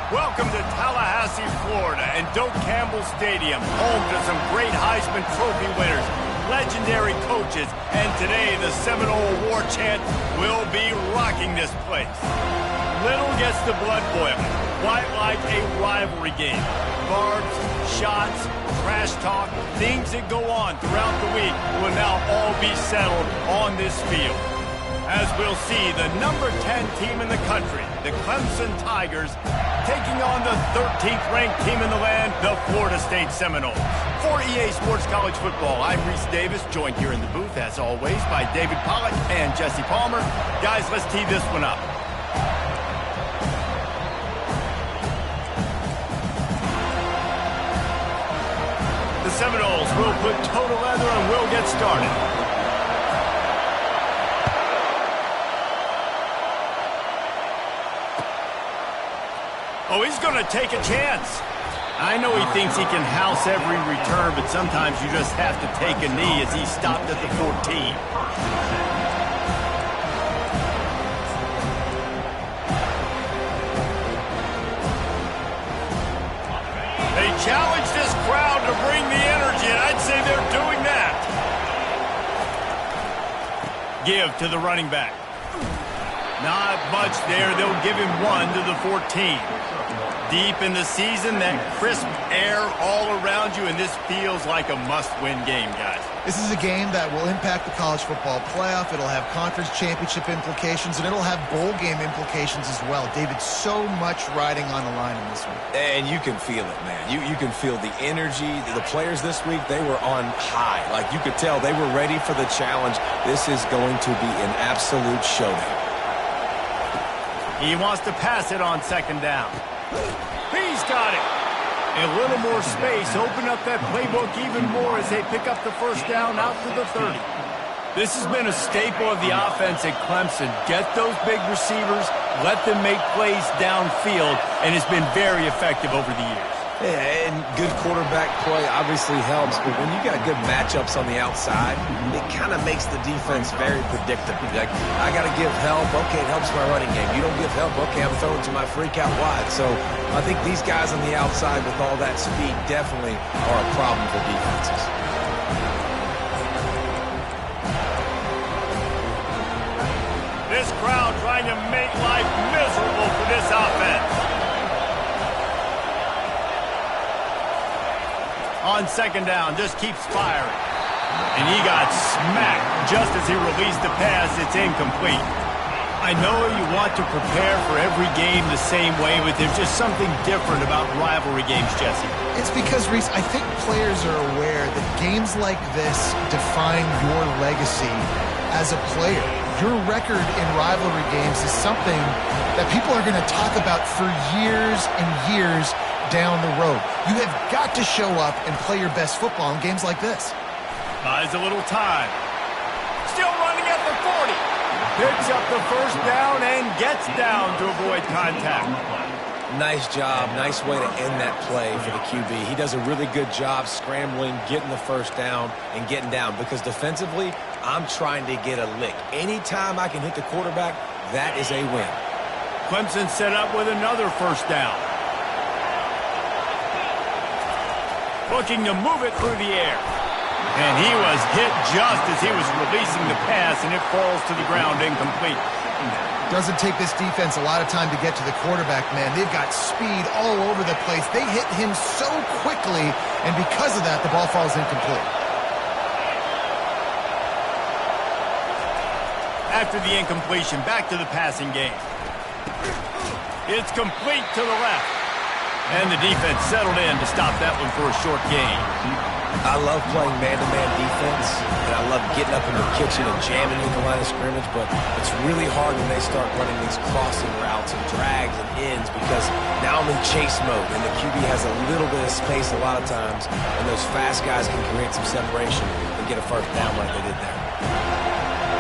Welcome to Tallahassee, Florida, and Doak Campbell Stadium, home to some great Heisman Trophy winners, legendary coaches, and today the Seminole War Chant will be rocking this place. Little gets the blood boiling, quite like a rivalry game. Barbs, shots, trash talk, things that go on throughout the week will now all be settled on this field. As we'll see, the number 10 team in the country, the Clemson Tigers, taking on the 13th ranked team in the land, the Florida State Seminoles. For EA Sports College Football, I'm Reese Davis, joined here in the booth, as always, by David Pollack and Jesse Palmer. Guys, let's tee this one up. The Seminoles will put toe to leather and will get started. Oh, he's going to take a chance. I know he thinks he can house every return, but sometimes you just have to take a knee as he stopped at the 14. They challenge this crowd to bring the energy, and I'd say they're doing that. Give to the running back. Not much there. They'll give him one to the 14. Deep in the season, that crisp air all around you, and this feels like a must-win game, guys. This is a game that will impact the college football playoff. It'll have conference championship implications, and it'll have bowl game implications as well. David, so much riding on the line in this one. And you can feel it, man. You can feel the energy. The players this week, they were on high. Like, you could tell they were ready for the challenge. This is going to be an absolute showdown. He wants to pass it on second down. He's got it. A little more space. Open up that playbook even more as they pick up the first down out to the 30. This has been a staple of the offense at Clemson. Get those big receivers, let them make plays downfield, and it's been very effective over the years. Yeah, and good quarterback play obviously helps, but when you got good matchups on the outside, it kind of makes the defense very predictable. Like, I got to give help. Okay, it helps my running game. You don't give help. Okay, I'm throwing to my freak out wide. So I think these guys on the outside with all that speed definitely are a problem for defenses. This crowd trying to make life miserable for this offense. On second down, just keeps firing. And he got smacked just as he released the pass. It's incomplete. I know you want to prepare for every game the same way, but there's just something different about rivalry games, Jesse. It's because, Reese, I think players are aware that games like this define your legacy as a player. Your record in rivalry games is something that people are going to talk about for years and years down the road. You have got to show up and play your best football in games like this. Buys a little time. Still running at the 40. Picks up the first down and gets down to avoid contact. Nice job. Nice way to end that play for the QB. He does a really good job scrambling, getting the first down, and getting down. Because defensively, I'm trying to get a lick. Anytime I can hit the quarterback, that is a win. Clemson set up with another first down. Looking to move it through the air. And he was hit just as he was releasing the pass, and it falls to the ground incomplete. Doesn't take this defense a lot of time to get to the quarterback, man. They've got speed all over the place. They hit him so quickly, and because of that, the ball falls incomplete. After the incompletion, back to the passing game. It's complete to the left. And the defense settled in to stop that one for a short gain. I love playing man-to-man defense, and I love getting up in the kitchen and jamming in the line of scrimmage, but it's really hard when they start running these crossing routes and drags and ends because now I'm in chase mode, and the QB has a little bit of space a lot of times, and those fast guys can create some separation and get a first down like they did there.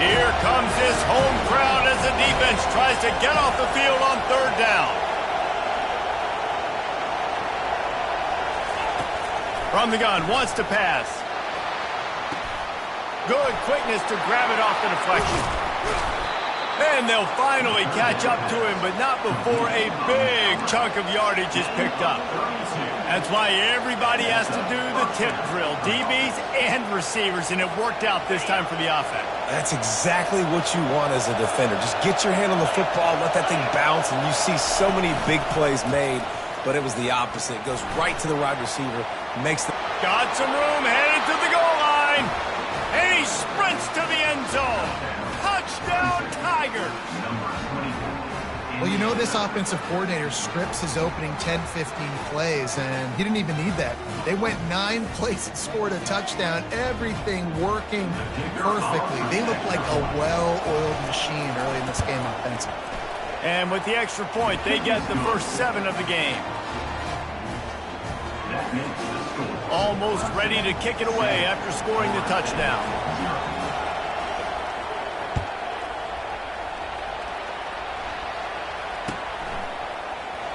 Here comes this home crowd as the defense tries to get off the field on third down. From the gun, wants to pass. Good quickness to grab it off the deflection. And And they'll finally catch up to him, but not before a big chunk of yardage is picked up. That's why everybody has to do the tip drill, DBs and receivers, and it worked out this time for the offense. That's exactly what you want as a defender. Just get your hand on the football, let that thing bounce, and you see so many big plays made, but it was the opposite. It goes right to the wide receiver, makes the... Got some room, headed to the goal line, and he sprints to the end zone. Touchdown, Tigers! Well, you know this offensive coordinator scripts his opening 10, 15 plays, and he didn't even need that. They went 9 plays and scored a touchdown, everything working perfectly. They looked like a well-oiled machine early in this game offensively. And with the extra point, they get the first 7 of the game. Almost ready to kick it away after scoring the touchdown.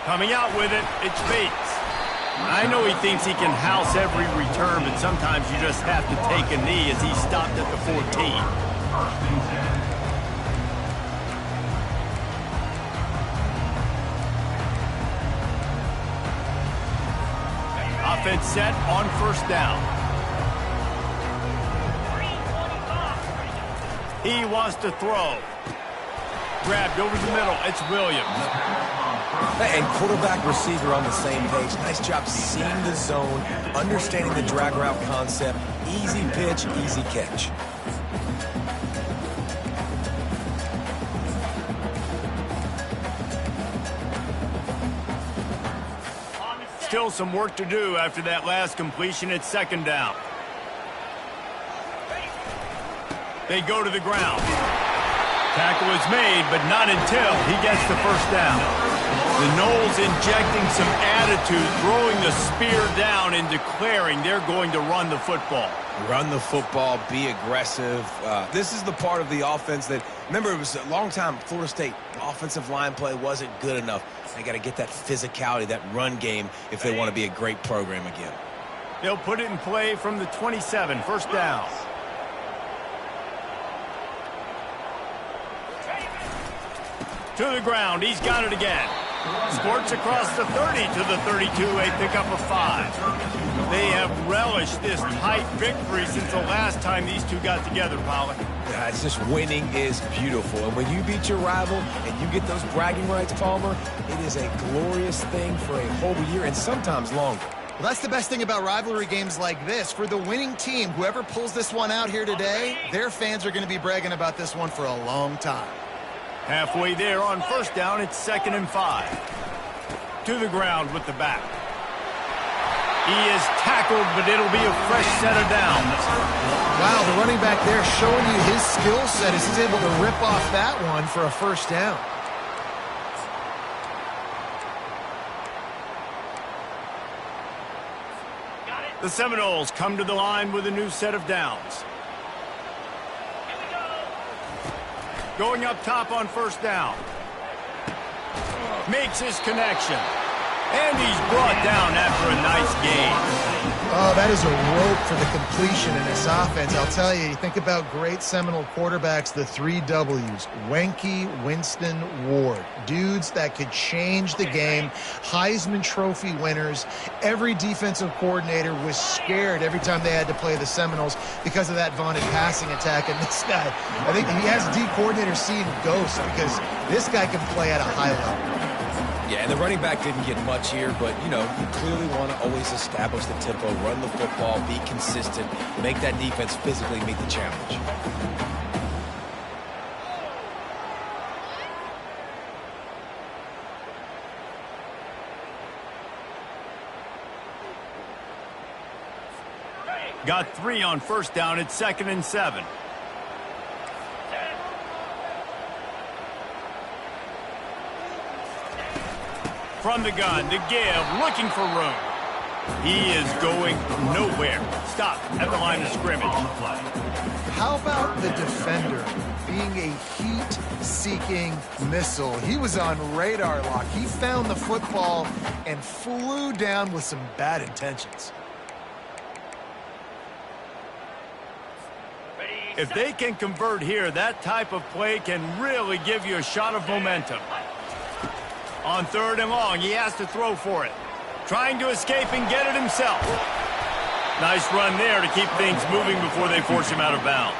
Coming out with it, it's Bates. I know he thinks he can house every return, but sometimes you just have to take a knee as he stopped at the 14. Offense set on first down. He wants to throw. Grabbed over the middle. It's Williams. And quarterback receiver on the same page. Nice job seeing the zone, understanding the drag route concept. Easy pitch, easy catch. Still some work to do after that last completion at second down. They go to the ground. Tackle is made, but not until he gets the first down. The Noles injecting some attitude, throwing the spear down and declaring they're going to run the football. Run the football, be aggressive. This is the part of the offense that, remember, it was a long time, Florida State offensive line play wasn't good enough. They got to get that physicality, that run game, if they want to be a great program again. They'll put it in play from the 27, first down. To the ground, he's got it again. Squirts across the 30 to the 32, a pickup of 5. They have relished this tight victory since the last time these two got together, Pollard. Yeah, it's just winning is beautiful. And when you beat your rival and you get those bragging rights, Palmer, it is a glorious thing for a whole year and sometimes longer. Well, that's the best thing about rivalry games like this. For the winning team, whoever pulls this one out here today, their fans are going to be bragging about this one for a long time. Halfway there on first down, it's 2nd and 5. To the ground with the back. He is tackled, but it'll be a fresh set of downs. Wow, the running back there showing you his skill set as he's able to rip off that one for a first down. The Seminoles come to the line with a new set of downs. Going up top on first down. Makes his connection. And he's brought down after a nice gain. Oh, that is a rope for the completion in this offense. I'll tell you think about great Seminole quarterbacks, the 3 W's. Wenke, Winston, Ward. Dudes that could change the game. Heisman Trophy winners. Every defensive coordinator was scared every time they had to play the Seminoles because of that vaunted passing attack. And this guy, I think he has D coordinator seeing ghosts because this guy can play at a high level. Yeah, and the running back didn't get much here, but, you know, you clearly want to always establish the tempo, run the football, be consistent, make that defense physically meet the challenge. Got 3 on first down. It's 2nd and 7. From the gun to give, looking for room. He is going nowhere. Stop at the line of scrimmage. How about the defender being a heat-seeking missile? He was on radar lock. He found the football and flew down with some bad intentions. If they can convert here, that type of play can really give you a shot of momentum. On 3rd and long, he has to throw for it. Trying to escape and get it himself. Nice run there to keep things moving before they force him out of bounds.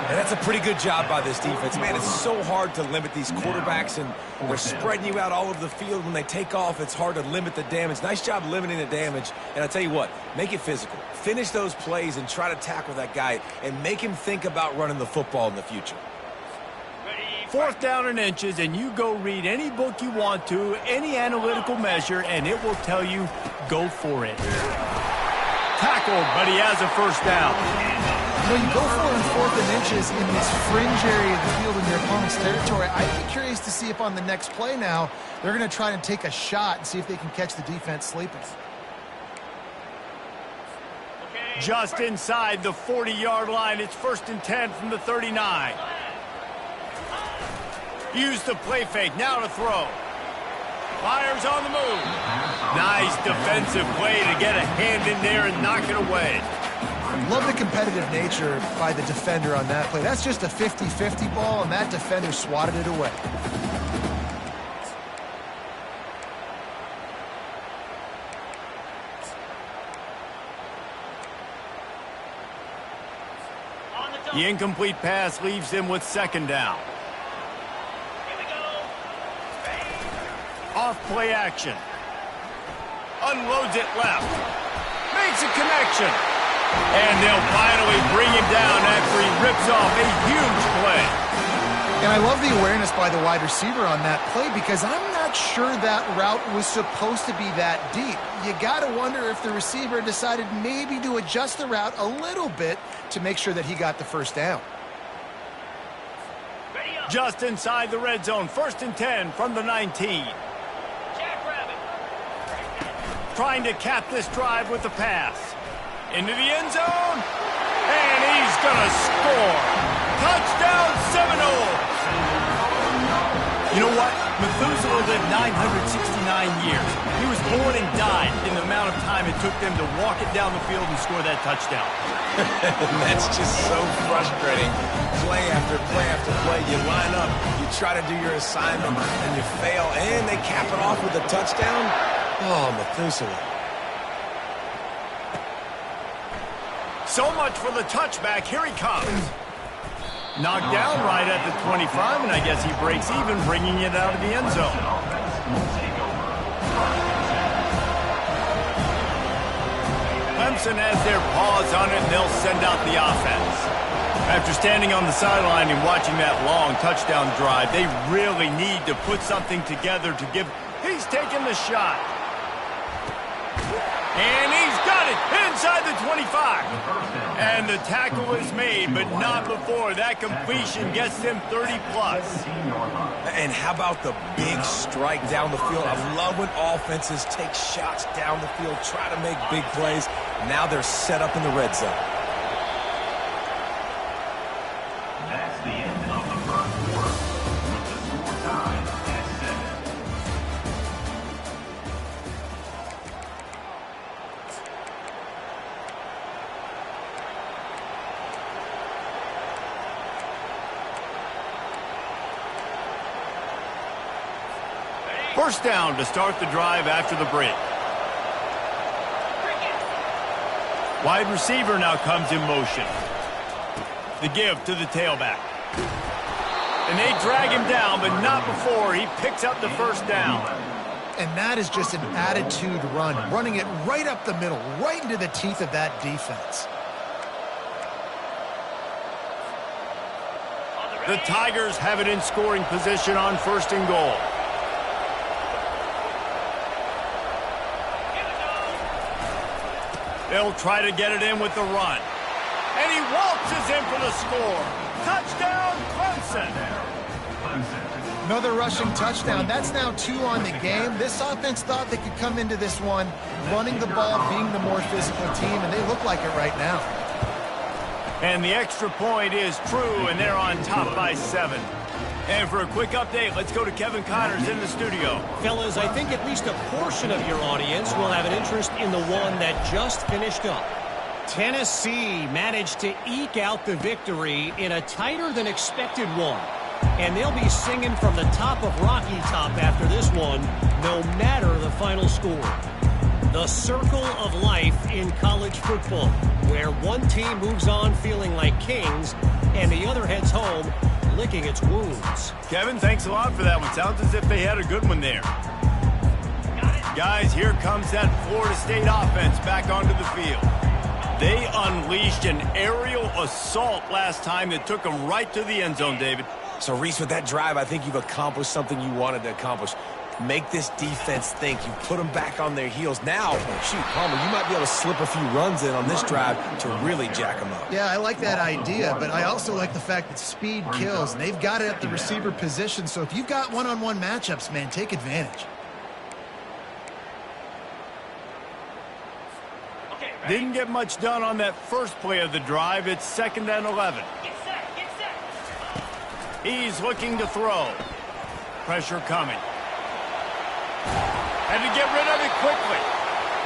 And that's a pretty good job by this defense. Man, it's so hard to limit these quarterbacks, and they're spreading you out all over the field. When they take off, it's hard to limit the damage. Nice job limiting the damage. And I tell you what, make it physical. Finish those plays and try to tackle that guy and make him think about running the football in the future. 4th down and inches, and you go read any book you want to, any analytical measure, and it will tell you, go for it. Tackled, but he has a 1st down. You know, you go for it on 4th and inches in this fringe area of the field in your opponent's territory. I'd be curious to see if on the next play now, they're going to try and take a shot and see if they can catch the defense sleeping. Just inside the 40-yard line, it's 1st and 10 from the 39. Use the play fake, now to throw. Fires on the move. Nice defensive play to get a hand in there and knock it away. Love the competitive nature by the defender on that play. That's just a 50-50 ball, and that defender swatted it away. The incomplete pass leaves him with 2nd down. Off play action. Unloads it left. Makes a connection. And they'll finally bring him down after he rips off a huge play. And I love the awareness by the wide receiver on that play because I'm not sure that route was supposed to be that deep. You got to wonder if the receiver decided maybe to adjust the route a little bit to make sure that he got the 1st down. Just inside the red zone, 1st and 10 from the 19. Trying to cap this drive with the pass. Into the end zone. And he's going to score. Touchdown Seminoles. You know what? Methuselah lived 969 years. He was born and died in the amount of time it took them to walk it down the field and score that touchdown. That's just so frustrating. Play after play after play. You line up, you try to do your assignment, and you fail, and they cap it off with a touchdown. Oh, Methuselah. So much for the touchback. Here he comes. Knocked down right at the 25, and I guess he breaks even, bringing it out of the end zone. Clemson has their paws on it, and they'll send out the offense. After standing on the sideline and watching that long touchdown drive, they really need to put something together to give. He's taking the shot. And he's got it inside the 25. And the tackle is made, but not before. That completion gets them 30-plus. And how about the big strike down the field? I love when offenses take shots down the field, try to make big plays. Now they're set up in the red zone. That's the end of the 1st quarter. The score tied at 7. First down to start the drive after the break. Wide receiver now comes in motion. The give to the tailback. And they drag him down, but not before he picks up the 1st down. And that is just an attitude run, running it right up the middle, right into the teeth of that defense. The Tigers have it in scoring position on 1st and goal. They'll try to get it in with the run. And he waltzes in for the score. Touchdown, Clemson. Another rushing touchdown. That's now 2 on the game. This offense thought they could come into this one running the ball, being the more physical team, and they look like it right now. And the extra point is true, and they're on top by 7. And for a quick update, let's go to Kevin Connors in the studio. Fellas, I think at least a portion of your audience will have an interest in the one that just finished up. Tennessee managed to eke out the victory in a tighter than expected one. And they'll be singing from the top of Rocky Top after this one, no matter the final score. The circle of life in college football, where one team moves on feeling like kings and the other heads home licking its wounds. Kevin, thanks a lot for that one. Sounds as if they had a good one there. Guys, here comes that Florida State offense back onto the field. They unleashed an aerial assault last time that took them right to the end zone, David. So, Reese, with that drive, I think you've accomplished something you wanted to accomplish. Make this defense think. You put them back on their heels. Now, shoot, Palmer, you might be able to slip a few runs in on this drive to really jack them up. Yeah, I like that idea, but I also like the fact that speed kills, and they've got it at the receiver position. So if you've got one-on-one matchups, man, take advantage. Didn't get much done on that first play of the drive. It's 2nd and 11. He's looking to throw. Pressure coming. Had to get rid of it quickly.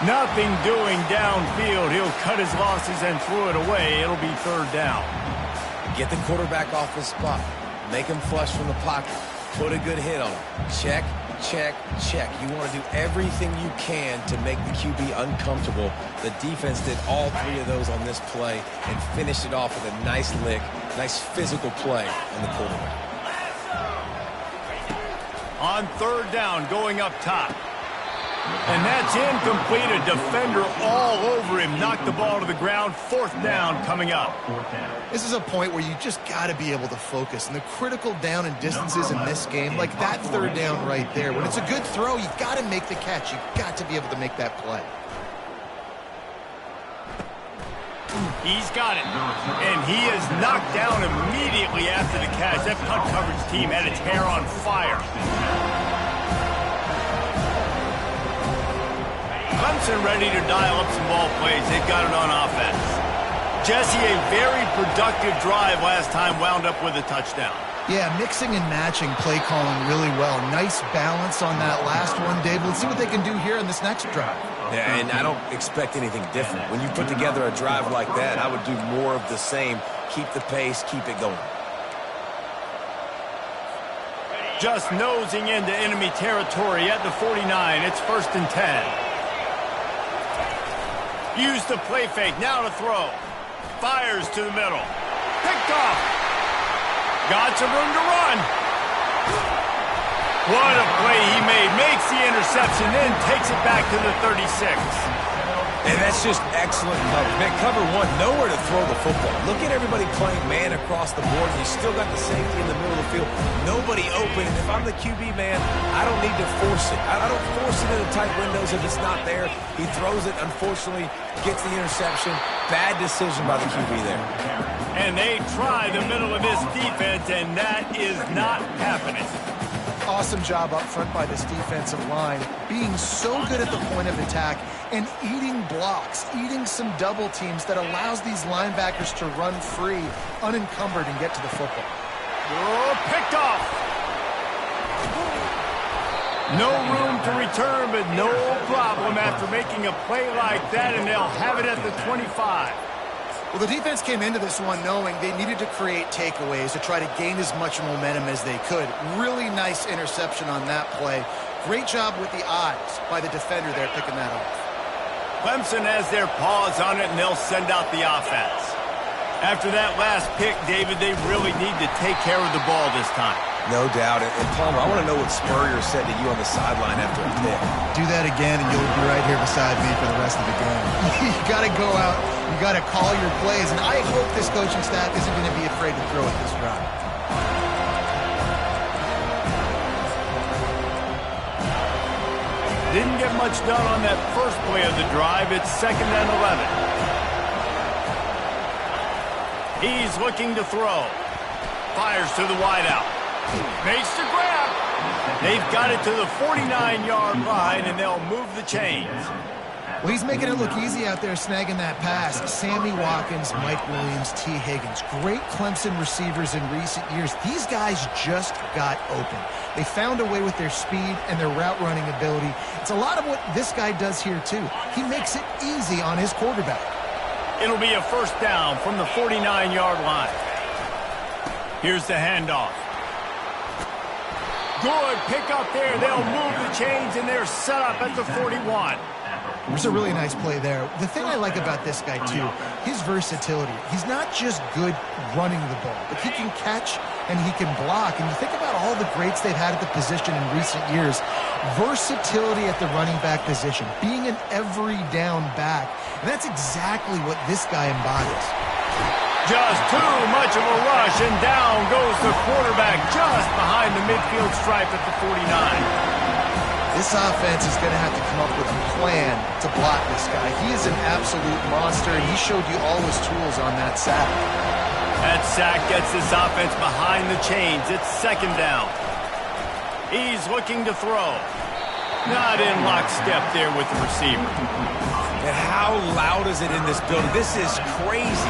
Nothing doing downfield. He'll cut his losses and throw it away. It'll be 3rd down. Get the quarterback off his spot. Make him flush from the pocket. Put a good hit on him. Check, check, check. You want to do everything you can to make the QB uncomfortable. The defense did all 3 of those on this play and finished it off with a nice lick, nice physical play on the quarterback. On 3rd down, going up top. And that's incomplete. A defender all over him. Knocked the ball to the ground. 4th down coming up. This is a point where you just got to be able to focus. And the critical down and distances in this game, like that 3rd down right there, when it's a good throw, you got to make the catch. You got to be able to make that play. He's got it. And he is knocked down immediately after the catch. That punt coverage team had its hair on fire. Clemson ready to dial up some ball plays. They've got it on offense. Jesse, a very productive drive last time, wound up with a touchdown. Yeah, mixing and matching play calling really well. Nice balance on that last one, Dave. Let's see what they can do here in this next drive. Yeah, and I don't expect anything different. When you put together a drive like that, I would do more of the same. Keep the pace, keep it going. Just nosing into enemy territory at the 49. It's 1st and 10. Use the play fake, now to throw. Fires to the middle. Picked off. Got some room to run. What a play he made. Makes the interception, then takes it back to the 36. And that's just excellent coverage. Man, cover one, nowhere to throw the football. Look at everybody playing man across the board. You still got the safety in the middle of the field. Nobody open. And if I'm the QB, man, I don't need to force it. I don't force it into tight windows if it's not there. He throws it, unfortunately, gets the interception. Bad decision by the QB there. And they try the middle of this defense, and that is not happening. Awesome job up front by this defensive line, being so good at the point of attack and eating blocks, eating some double teams that allows these linebackers to run free, unencumbered, and get to the football. Oh, picked off. No room to return, but no problem after making a play like that, and they'll have it at the 25. Well, the defense came into this one knowing they needed to create takeaways to try to gain as much momentum as they could. Really nice interception on that play. Great job with the eyes by the defender there picking that off. Clemson has their paws on it, and they'll send out the offense. After that last pick, David, they really need to take care of the ball this time. No doubt. And Palmer, I want to know what Spurrier said to you on the sideline after a pick. Do that again, and you'll be right here beside me for the rest of the game. You got to go out. You got to call your plays, and I hope this coaching staff isn't going to be afraid to throw at this drive. Didn't get much done on that first play of the drive. It's 2nd and 11. He's looking to throw. Fires to the wideout. Makes the grab. They've got it to the 49-yard line, and they'll move the chains. Well, he's making it look easy out there snagging that pass. Sammy Watkins, Mike Williams, T. Higgins. Great Clemson receivers in recent years. These guys just got open. They found a way with their speed and their route running ability. It's a lot of what this guy does here, too. He makes it easy on his quarterback. It'll be a first down from the 49-yard line. Here's the handoff. Good pick up there. They'll move the chains, and they're set up at the 41. There's a really nice play there. The thing I like about this guy, too, his versatility. He's not just good running the ball, but he can catch and he can block. And you think about all the greats they've had at the position in recent years. Versatility at the running back position, being an every down back. And that's exactly what this guy embodies. Just too much of a rush, and down goes the quarterback just behind the midfield stripe at the 49. This offense is going to have to come up with a plan to block this guy. He is an absolute monster, and he showed you all his tools on that sack. That sack gets this offense behind the chains. It's second down. He's looking to throw. Not in lockstep there with the receiver. And how loud is it in this building? This is crazy.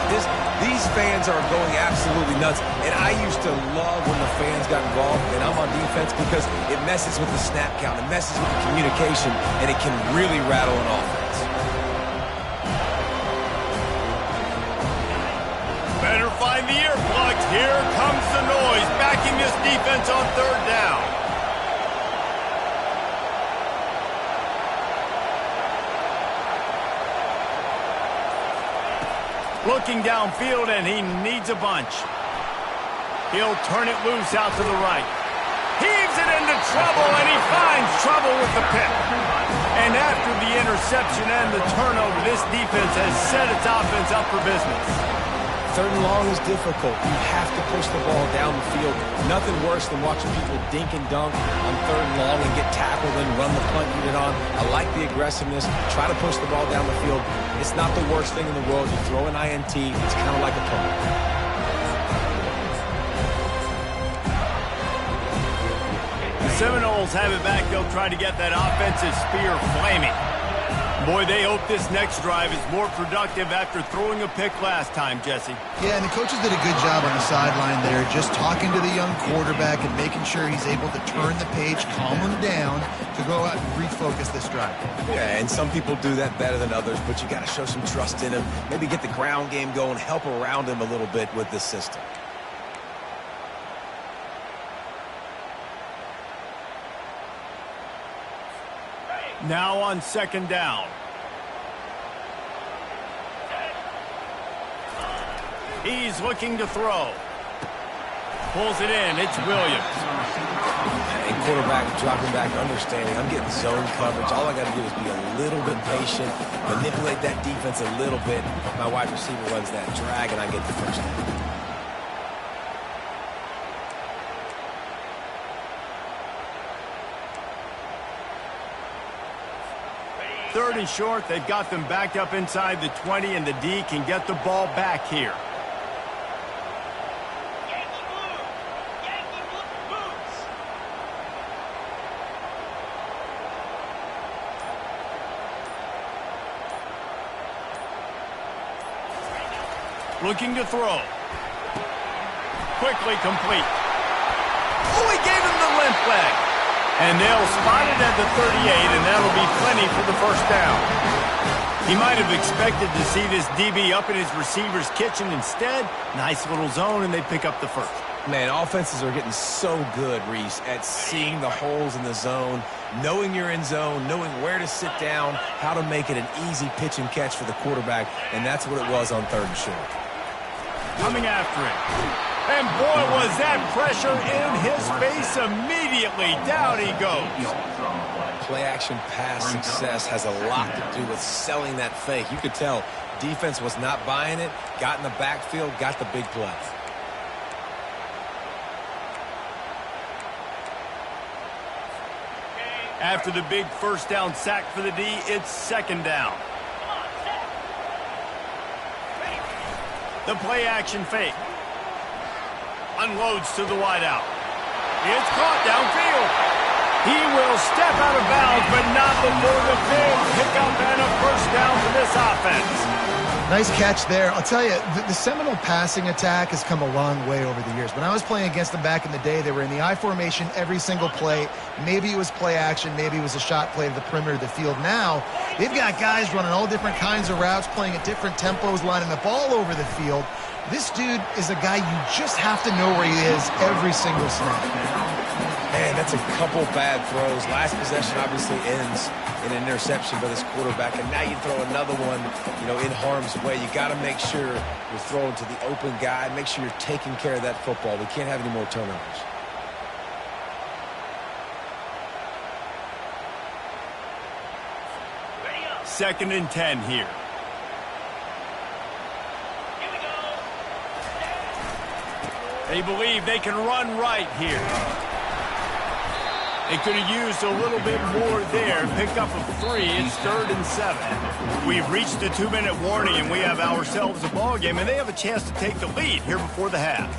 These fans are going absolutely nuts. And I used to love when the fans got involved, and I'm on defense, because it messes with the snap count. It messes with the communication, and it can really rattle an offense. Better find the earplugs. Here comes the noise, backing this defense on third down. Looking downfield, and he needs a bunch. He'll turn it loose out to the right. Heaves it into trouble, and he finds trouble with the pick. And after the interception and the turnover, this defense has set its offense up for business. Third and long is difficult. You have to push the ball down the field. Nothing worse than watching people dink and dunk on third and long and get tackled and run the punt unit on. I like the aggressiveness. Try to push the ball down the field. It's not the worst thing in the world. You throw an INT. It's kind of like a punt. The Seminoles have it back. They'll try to get that offensive spear flaming. Boy, they hope this next drive is more productive after throwing a pick last time, Jesse. Yeah, and the coaches did a good job on the sideline there, just talking to the young quarterback and making sure he's able to turn the page, calm him down to go out and refocus this drive. Yeah, and some people do that better than others, but you got to show some trust in him. Maybe get the ground game going, help around him a little bit with this system. Now on second down. He's looking to throw. Pulls it in. It's Williams. And quarterback dropping back, understanding I'm getting zone coverage. All I got to do is be a little bit patient, manipulate that defense a little bit. My wide receiver runs that drag, and I get the first down. Third and short, they've got them backed up inside the 20, and the D can get the ball back here. Looking to throw. Quickly complete. Oh, he gave him the limp leg. And they'll spot it at the 38, and that'll be plenty for the first down. He might have expected to see this DB up in his receiver's kitchen. Instead, nice little zone, and they pick up the first. Man, offenses are getting so good, Reese, at seeing the holes in the zone, knowing you're in zone, knowing where to sit down, how to make it an easy pitch and catch for the quarterback, and that's what it was on third and short. Coming after it. And boy, was that pressure in his face immediately. Down he goes. Play-action pass success has a lot to do with selling that fake. You could tell defense was not buying it, got in the backfield, got the big play. After the big first down sack for the D, it's second down. The play-action fake. Unloads to the wideout. It's caught downfield. He will step out of bounds, but not before the big pickup and a first down for this offense. Nice catch there. I'll tell you, the Seminole passing attack has come a long way over the years. When I was playing against them back in the day, they were in the I formation every single play. Maybe it was play action. Maybe it was a shot play to the perimeter of the field. Now, they've got guys running all different kinds of routes, playing at different tempos, lining the ball over the field. This dude is a guy you just have to know where he is every single snap. Man, that's a couple bad throws. Last possession obviously ends in an interception by this quarterback, and now you throw another one, in harm's way. You got to make sure you're throwing to the open guy. Make sure you're taking care of that football. We can't have any more turnovers. Second and 10 here. They believe they can run right here. They could have used a little bit more there. Pick up a 3. It's 3rd and 7. We've reached the 2-minute warning, and we have ourselves a ball game, and they have a chance to take the lead here before the half.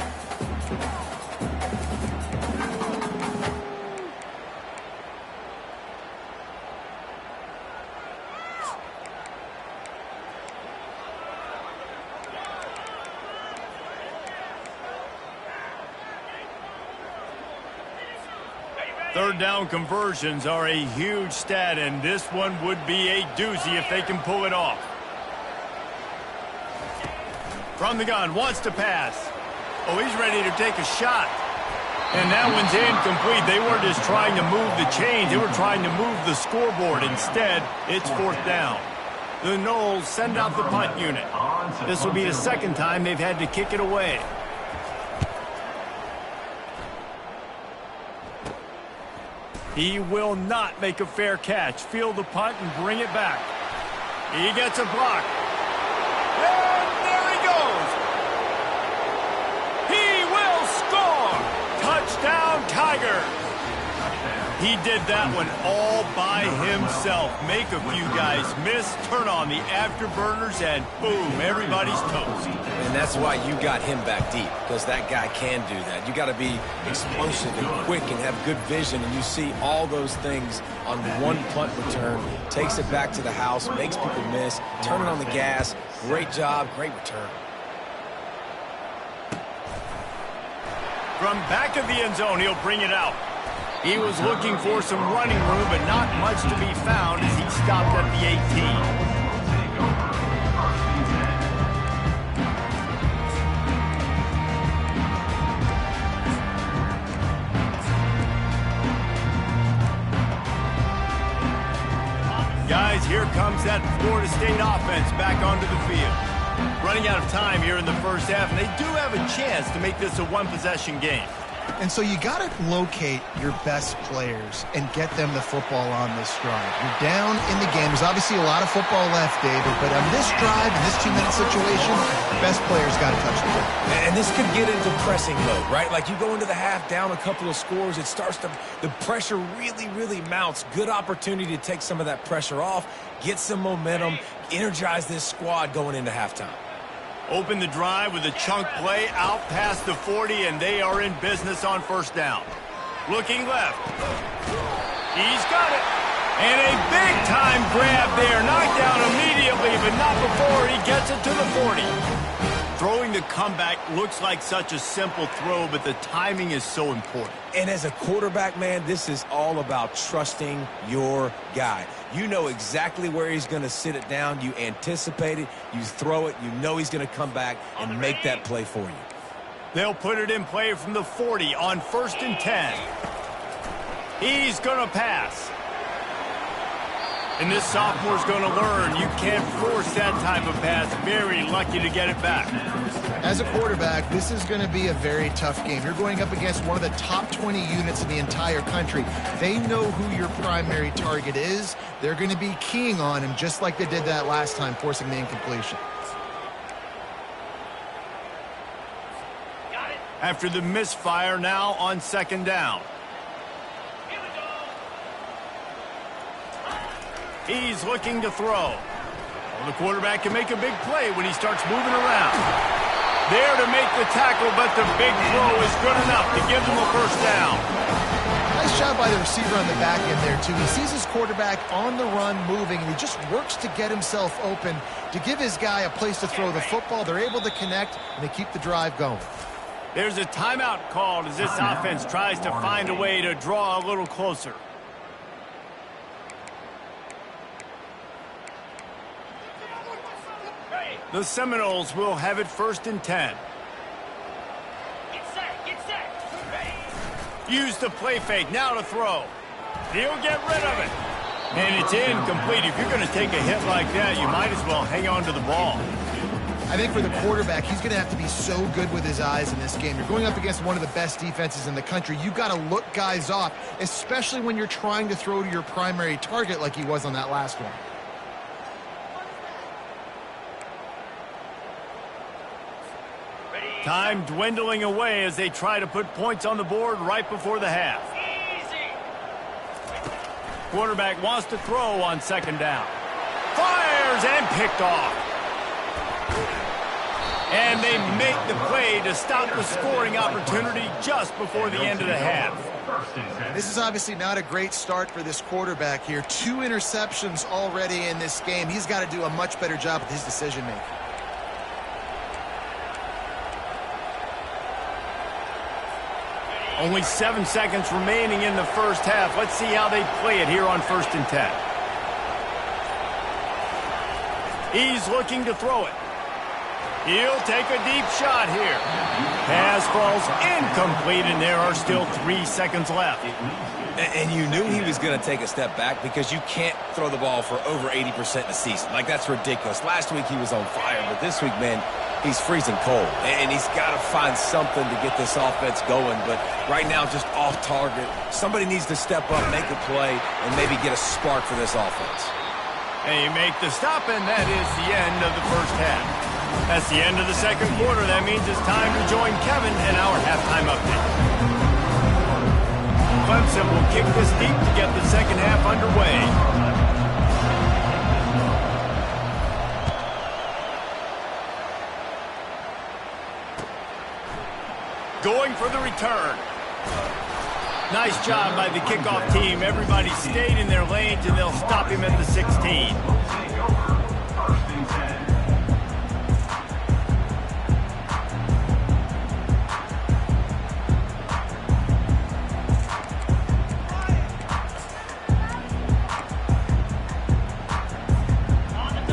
Third down conversions are a huge stat, and this one would be a doozy if they can pull it off. From the gun, wants to pass. Oh, he's ready to take a shot. And that one's incomplete. They weren't just trying to move the chains. They were trying to move the scoreboard. Instead, it's 4th down. The Noles send out the punt unit. This will be the second time they've had to kick it away. He will not make a fair catch. Field the punt and bring it back. He gets a block. And there he goes. He will score. Touchdown, Tiger. He did that one all by himself. Make a few guys miss, turn on the afterburners, and boom, everybody's toast. And that's why you got him back deep, because that guy can do that. You got to be explosive and quick and have good vision, and you see all those things on one punt return. Takes it back to the house, makes people miss, turning on the gas. Great job, great return. From back of the end zone, he'll bring it out. He was looking for some running room, but not much to be found as he stopped at the 18. Guys, here comes that Florida State offense back onto the field. Running out of time here in the first half, and they do have a chance to make this a one-possession game. And so you got to locate your best players and get them the football on this drive. You're down in the game. There's obviously a lot of football left, David, but on this drive, in this 2-minute situation, best players got to touch the ball. And this could get into pressing mode, right? Like you go into the half down a couple of scores, it starts to, the pressure really mounts. Good opportunity to take some of that pressure off, get some momentum, energize this squad going into halftime. Open the drive with a chunk play out past the 40, and they are in business on first down. Looking left. He's got it. And a big-time grab there. Knocked down immediately, but not before he gets it to the 40. Throwing the comeback looks like such a simple throw, but the timing is so important. And as a quarterback, man, this is all about trusting your guy. You know exactly where he's going to sit it down. You anticipate it. You throw it. You know he's going to come back and make that play for you. They'll put it in play from the 40 on 1st and 10. He's going to pass. And this sophomore's going to learn you can't force that type of pass. Very lucky to get it back. As a quarterback, this is going to be a very tough game. You're going up against one of the top 20 units in the entire country. They know who your primary target is. They're going to be keying on him just like they did that last time, forcing the incompletion. After the misfire, now on 2nd down. He's looking to throw. Well, the quarterback can make a big play when he starts moving around. There to make the tackle, but the big throw is good enough to give them a first down. Nice job by the receiver on the back end there, too. He sees his quarterback on the run moving, and he just works to get himself open to give his guy a place to throw the football. They're able to connect, and they keep the drive going. There's a timeout called as this offense tries to find a way to draw a little closer. The Seminoles will have it 1st and 10. Use the play fake, now to throw. He'll get rid of it. And it's incomplete. If you're going to take a hit like that, you might as well hang on to the ball. I think for the quarterback, he's going to have to be so good with his eyes in this game. You're going up against one of the best defenses in the country. You've got to look guys off, especially when you're trying to throw to your primary target like he was on that last one. Time dwindling away as they try to put points on the board right before the half. Quarterback wants to throw on 2nd down. Fires and picked off. And they make the play to stop the scoring opportunity just before the end of the half. This is obviously not a great start for this quarterback here. 2 interceptions already in this game. He's got to do a much better job with his decision-making. Only 7 seconds remaining in the first half. Let's see how they play it here on 1st and 10. He's looking to throw it. He'll take a deep shot here. Pass falls incomplete, and there are still 3 seconds left. And you knew he was going to take a step back because you can't throw the ball for over 80% in a season. Like, that's ridiculous. Last week he was on fire, but this week, man, he's freezing cold. And he's got to find something to get this offense going. But right now, just off target. Somebody needs to step up, make a play, and maybe get a spark for this offense. And you make the stop, and that is the end of the first half. That's the end of the second quarter. That means it's time to join Kevin in our halftime update. Clemson will kick this deep to get the second half underway. Going for the return. Nice job by the kickoff team. Everybody stayed in their lanes, and they'll stop him at the 16.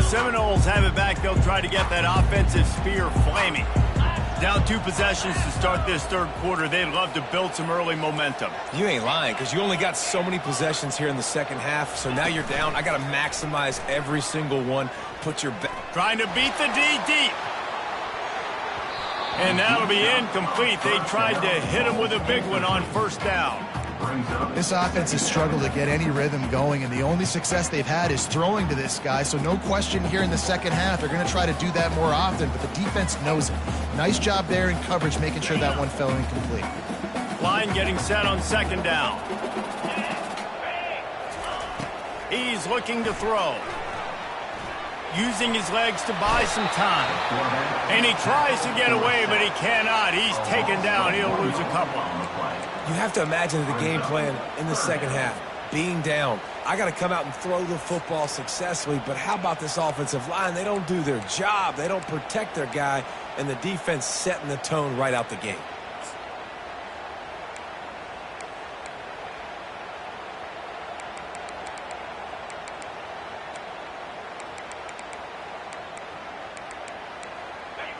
Seminoles have it back. They'll try to get that offensive spear flaming. Down 2 possessions to start this third quarter. They'd love to build some early momentum. You ain't lying, because you only got so many possessions here in the second half. So now you're down. I got to maximize every single one. Put your trying to beat the D deep. And that'll be incomplete. They tried to hit him with a big one on 1st down. This offense has struggled to get any rhythm going, and the only success they've had is throwing to this guy. So no question here in the second half, they're going to try to do that more often, but the defense knows it. Nice job there in coverage, making sure that one fell incomplete. Line getting set on 2nd down. He's looking to throw. Using his legs to buy some time. And he tries to get away, but he cannot. He's taken down. He'll lose a couple. You have to imagine the game plan in the second half. Being down, I got to come out and throw the football successfully, but how about this offensive line? They don't do their job. They don't protect their guy, and the defense setting the tone right out the gate.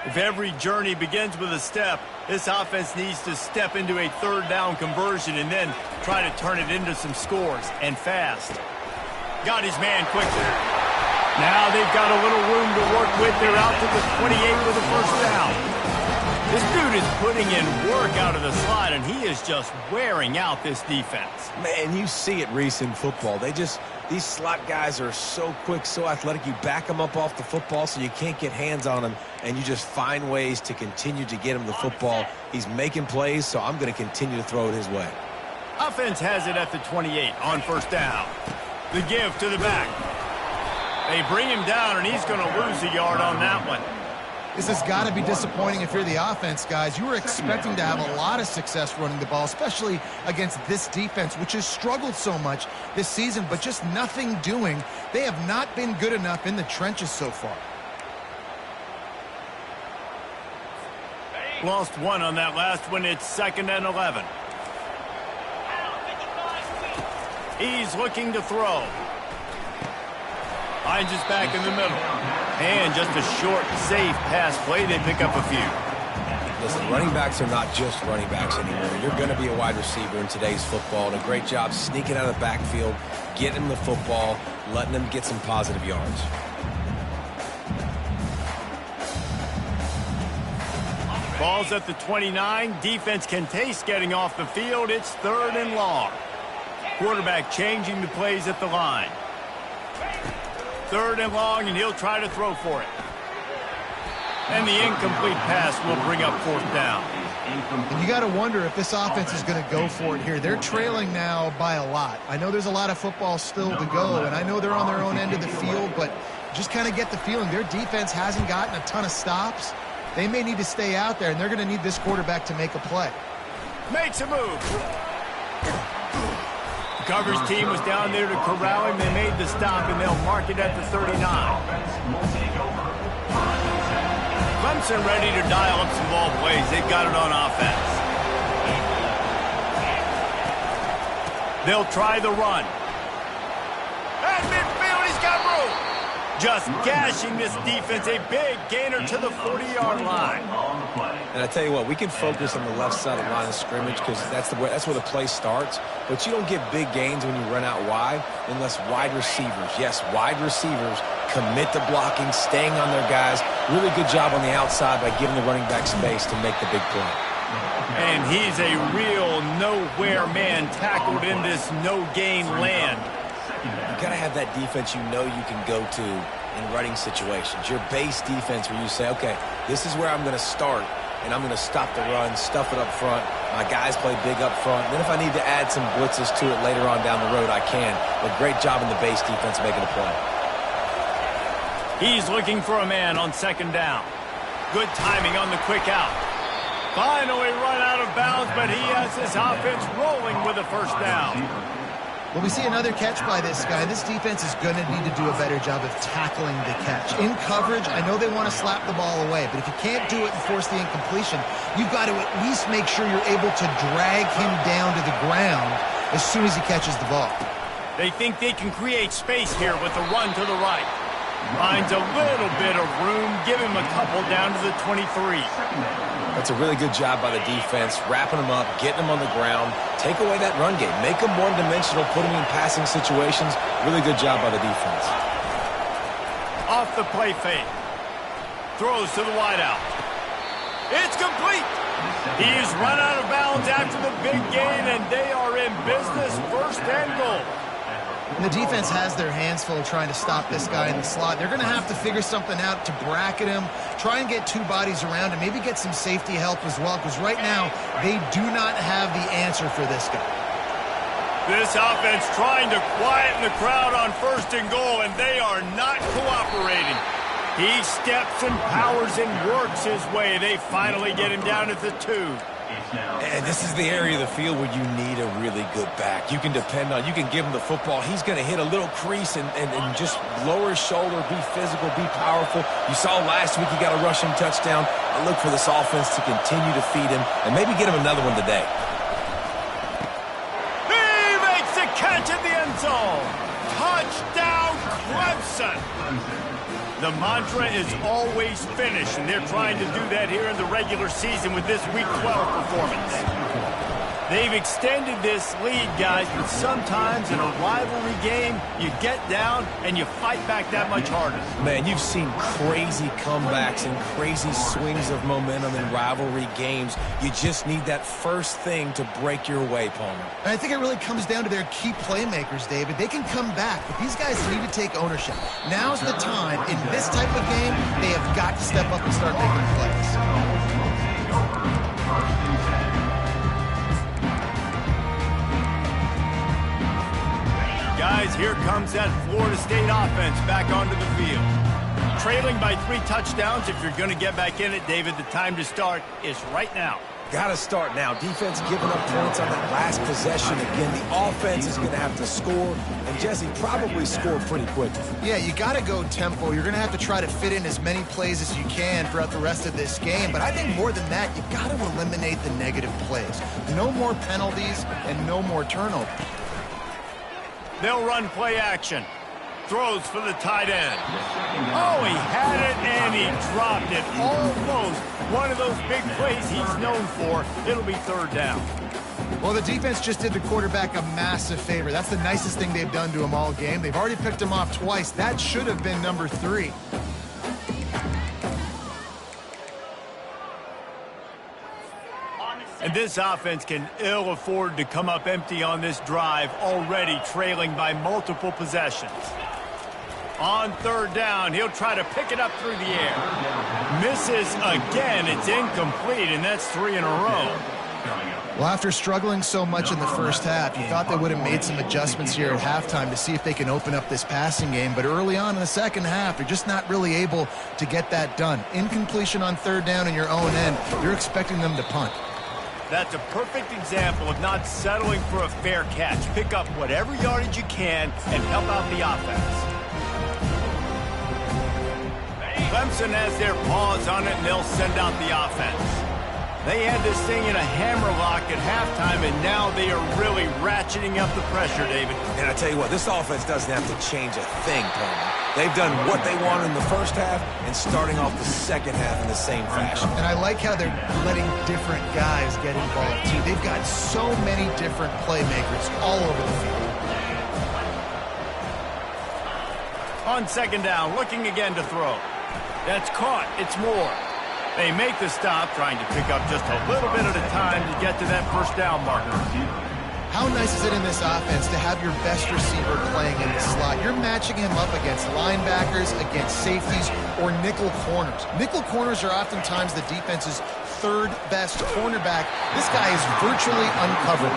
If every journey begins with a step, this offense needs to step into a 3rd down conversion and then try to turn it into some scores, and fast. Got his man quickly. Now they've got a little room to work with. They're out to the 28 with a 1st down. This dude is putting in work out of the slot, and he is just wearing out this defense. Man, you see it, Reese, in football. These slot guys are so quick, so athletic. You back them up off the football so you can't get hands on them, and you just find ways to continue to get him the football. He's making plays, so I'm going to continue to throw it his way. Offense has it at the 28 on 1st down. The give to the back. They bring him down, and he's going to lose a yard on that one. This has got to be disappointing if you're the offense, guys. You were expecting to have a lot of success running the ball, especially against this defense, which has struggled so much this season, but just nothing doing. They have not been good enough in the trenches so far. Lost one on that last one. It's 2nd and 11. He's looking to throw. Finds his back in the middle. And just a short, safe pass play. They pick up a few. Listen, running backs are not just running backs anymore. You're going to be a wide receiver in today's football. And a great job sneaking out of the backfield, getting them the football, letting them get some positive yards. Ball's at the 29. Defense can taste getting off the field. It's 3rd and long. Quarterback changing the plays at the line. 3rd and long, and he'll try to throw for it. And the incomplete pass will bring up 4th down. And you got to wonder if this offense is going to go for it here. They're trailing now by a lot. I know there's a lot of football still to go, and I know they're on their own end of the field, but just kind of get the feeling their defense hasn't gotten a ton of stops. They may need to stay out there, and they're going to need this quarterback to make a play. Makes a move. The coverage team was down there to corral him. They made the stop, and they'll mark it at the 39. Clemson ready to dial up some ball plays. They've got it on offense. They'll try the run. At midfield, he's got room. Just gashing this defense. A big gainer to the 40-yard line. And I tell you what, we can focus on the left side of the line of scrimmage because that's where the play starts. But you don't get big gains when you run out wide unless wide receivers, yes, wide receivers, commit to blocking, staying on their guys. Really good job on the outside by giving the running back space to make the big play. And he's a real nowhere man tackled in this no-gain land. You got to have that defense you know you can go to in running situations. Your base defense where you say, okay, this is where I'm going to start, and I'm going to stop the run, stuff it up front. My guys play big up front. Then if I need to add some blitzes to it later on down the road, I can. But great job in the base defense making a play. He's looking for a man on 2nd down. Good timing on the quick out. Finally run out of bounds, but he has his offense rolling with a 1st down. Well, we see another catch by this guy. This defense is going to need to do a better job of tackling the catch. In coverage, I know they want to slap the ball away, but if you can't do it and force the incompletion, you've got to at least make sure you're able to drag him down to the ground as soon as he catches the ball. They think they can create space here with a run to the right. Finds a little bit of room. Give him a couple down to the 23. That's a really good job by the defense, wrapping them up, getting them on the ground, take away that run game, make them one-dimensional, put them in passing situations. Really good job by the defense. Off the play fake. Throws to the wideout. It's complete. He's run out of bounds after the big gain, and they are in business. 1st and goal. And the defense has their hands full trying to stop this guy in the slot. They're going to have to figure something out to bracket him, try and get 2 bodies around him, maybe get some safety help as well, because right now they do not have the answer for this guy. This offense trying to quieten the crowd on 1st and goal, and they are not cooperating. He steps and powers and works his way. They finally get him down at the 2. And this is the area of the field where you need a really good back. You can depend on, you can give him the football. He's going to hit a little crease and just lower his shoulder, be physical, be powerful. You saw last week he got a rushing touchdown. I look for this offense to continue to feed him and maybe get him another one today. He makes the catch in the end zone. Touchdown, Clemson. The mantra is always finish, and they're trying to do that here in the regular season with this Week 12 performance. They've extended this lead, guys, but sometimes in a rivalry game, you get down and you fight back that much harder. Man, you've seen crazy comebacks and crazy swings of momentum in rivalry games. You just need that first thing to break your way, Palmer. And I think it really comes down to their key playmakers, David. They can come back, but these guys need to take ownership. Now's the time. In this type of game, they have got to step up and start making plays. Guys, here comes that Florida State offense back onto the field. Trailing by 3 touchdowns. If you're going to get back in it, David, the time to start is right now. Got to start now. Defense giving up points on that last possession. Again, the offense is going to have to score, and Jesse probably score pretty quickly. Yeah, you got to go tempo. You're going to have to try to fit in as many plays as you can throughout the rest of this game. But I think more than that, you got to eliminate the negative plays. No more penalties and no more turnovers. They'll run play action. Throws for the tight end. Oh, he had it and he dropped it. Almost one of those big plays he's known for. It'll be 3rd down. Well, the defense just did the quarterback a massive favor. That's the nicest thing they've done to him all game. They've already picked him off twice. That should have been number 3. And this offense can ill afford to come up empty on this drive, already trailing by multiple possessions. On 3rd down, he'll try to pick it up through the air. Misses again. It's incomplete, and that's 3 in a row. Well, after struggling so much in the first half, you thought they would have made some adjustments here at halftime to see if they can open up this passing game. But early on in the second half, they're just not really able to get that done. Incompletion on 3rd down in your own end, you're expecting them to punt. That's a perfect example of not settling for a fair catch. Pick up whatever yardage you can and help out the offense. Clemson has their paws on it, and they'll send out the offense. They had this thing in a hammerlock at halftime, and now they are really ratcheting up the pressure, David. And I tell you what, this offense doesn't have to change a thing, Coleman. They've done what they wanted in the first half and starting off the second half in the same fashion. And I like how they're letting different guys get involved, too. They've got so many different playmakers all over the field. On 2nd down, looking again to throw. That's caught. It's Moore. They make the stop, trying to pick up just a little bit at a time to get to that 1st down marker. How nice is it in this offense to have your best receiver playing in the slot? You're matching him up against linebackers, against safeties, or nickel corners. Nickel corners are oftentimes the defense's 3rd best cornerback. This guy is virtually uncovered.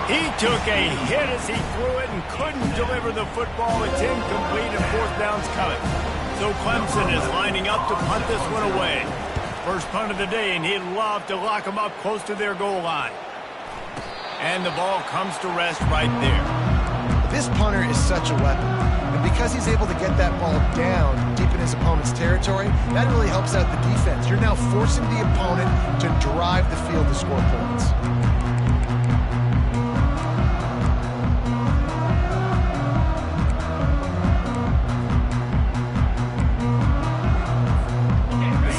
He took a hit as he threw it and couldn't deliver the football. It's incomplete and 4th down's coming. So Clemson is lining up to punt this one away. First punt of the day, and he'd love to lock them up close to their goal line. And the ball comes to rest right there. This punter is such a weapon. And because he's able to get that ball down deep in his opponent's territory, that really helps out the defense. You're now forcing the opponent to drive the field to score points.